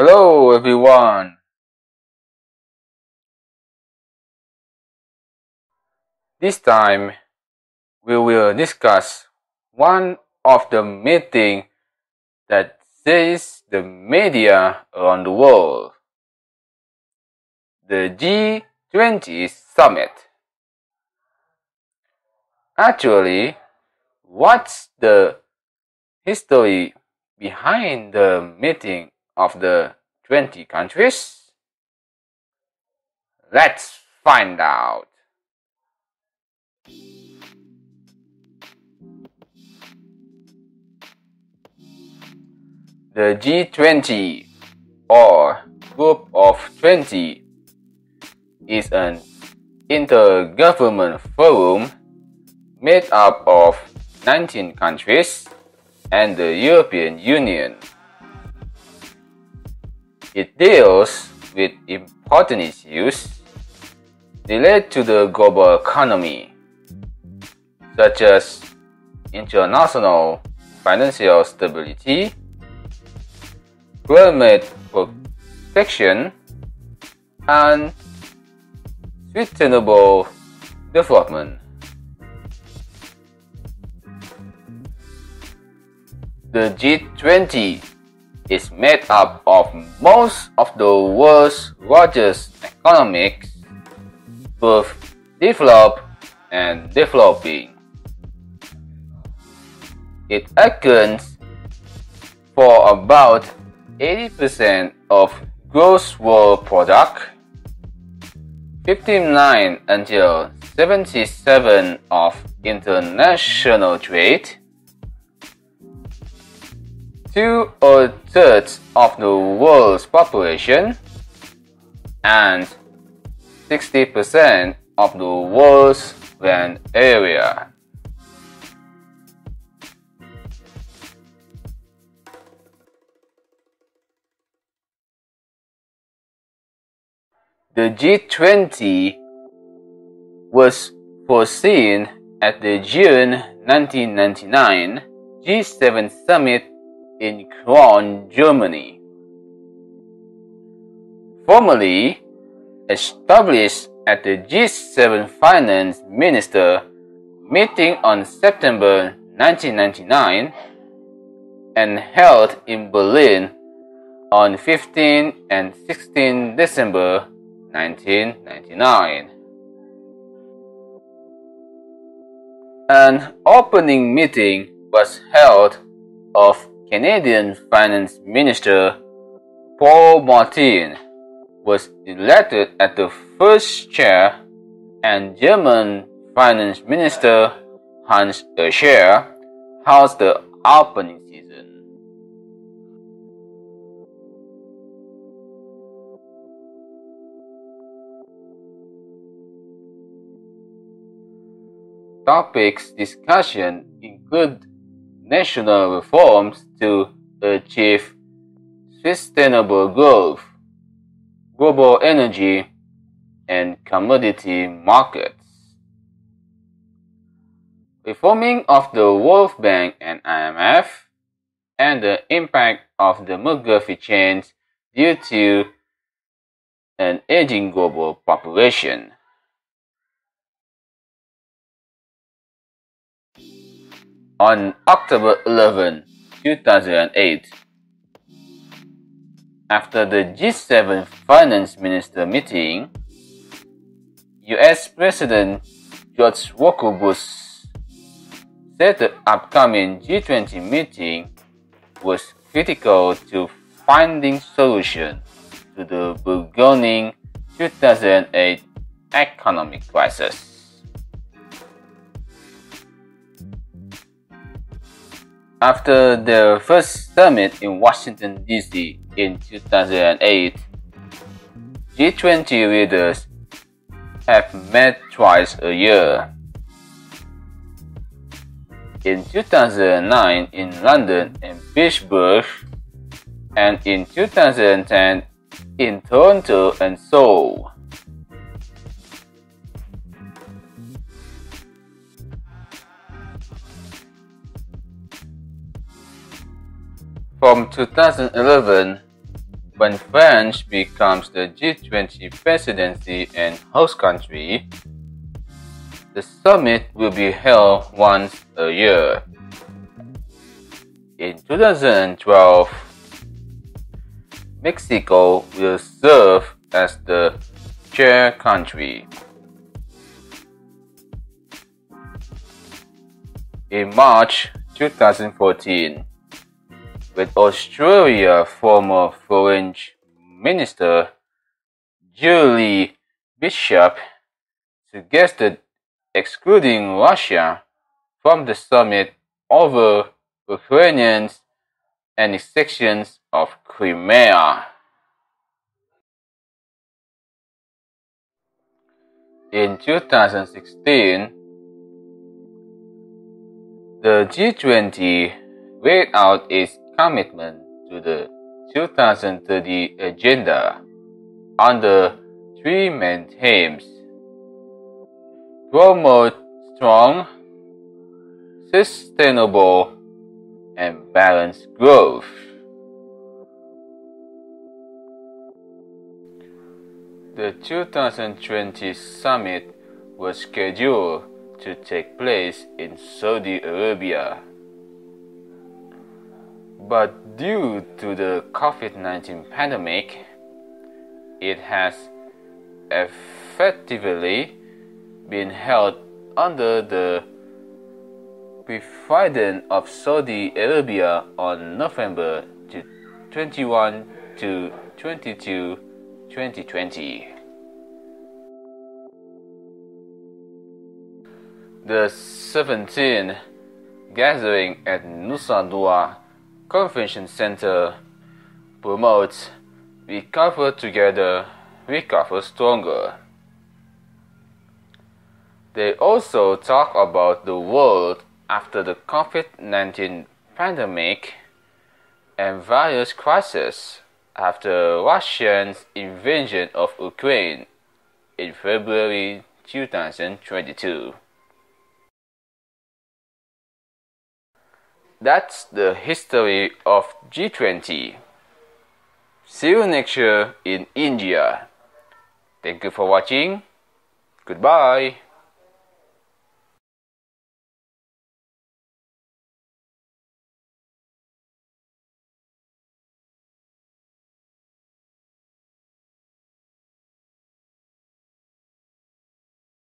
Hello everyone. This time we will discuss one of the meetings that says the media around the world, the G20 Summit. Actually, what's the history behind the meeting of the 20 countries? Let's find out. The G20, or Group of 20, is an intergovernmental forum made up of 19 countries and the European Union. It deals with important issues related to the global economy, such as international financial stability, climate protection, and sustainable development. The G20 is made up of most of the world's largest economies, both developed and developing. It accounts for about 80% of gross world product, 59 until 77% of international trade, 2/3 of the world's population, and 60% of the world's land area. The G20 was foreseen at the June 1999 G7 Summit in Cologne, Germany. Formally established at the G7 Finance Minister meeting on September 1999 and held in Berlin on 15 and 16 December 1999. An opening meeting was held of Canadian Finance Minister Paul Martin was elected as the first chair, and German Finance Minister Hans Escher held the opening season. Topics discussion include national reforms to achieve sustainable growth, global energy and commodity markets, reforming of the World Bank and IMF, and the impact of demographic change due to an aging global population. On October 11, 2008, after the G7 Finance Minister meeting, US President George Walker Bush said the upcoming G20 meeting was critical to finding solutions to the burgeoning 2008 economic crisis. After their first summit in Washington, D.C. in 2008, G20 leaders have met twice a year. In 2009 in London and Pittsburgh, and in 2010 in Toronto and Seoul. From 2011, when France becomes the G20 presidency and host country, the summit will be held once a year. In 2012, Mexico will serve as the chair country. In March 2014, with Australia's former Foreign Minister Julie Bishop suggested excluding Russia from the summit over Ukraine's annexation of Crimea. In 2016, the G20 laid out its commitment to the 2030 agenda under three main themes: promote strong, sustainable, and balanced growth. The 2020 summit was scheduled to take place in Saudi Arabia, but due to the COVID-19 pandemic, it has effectively been held under the President of Saudi Arabia on November 21 to 22, 2020. The 17th gathering at Nusa Dua Convention Center promotes Recover Together, Recover Stronger. They also talk about the world after the COVID-19 pandemic and various crises after Russia's invasion of Ukraine in February 2022. That's the history of G20. See you next year in India. Thank you for watching. Goodbye.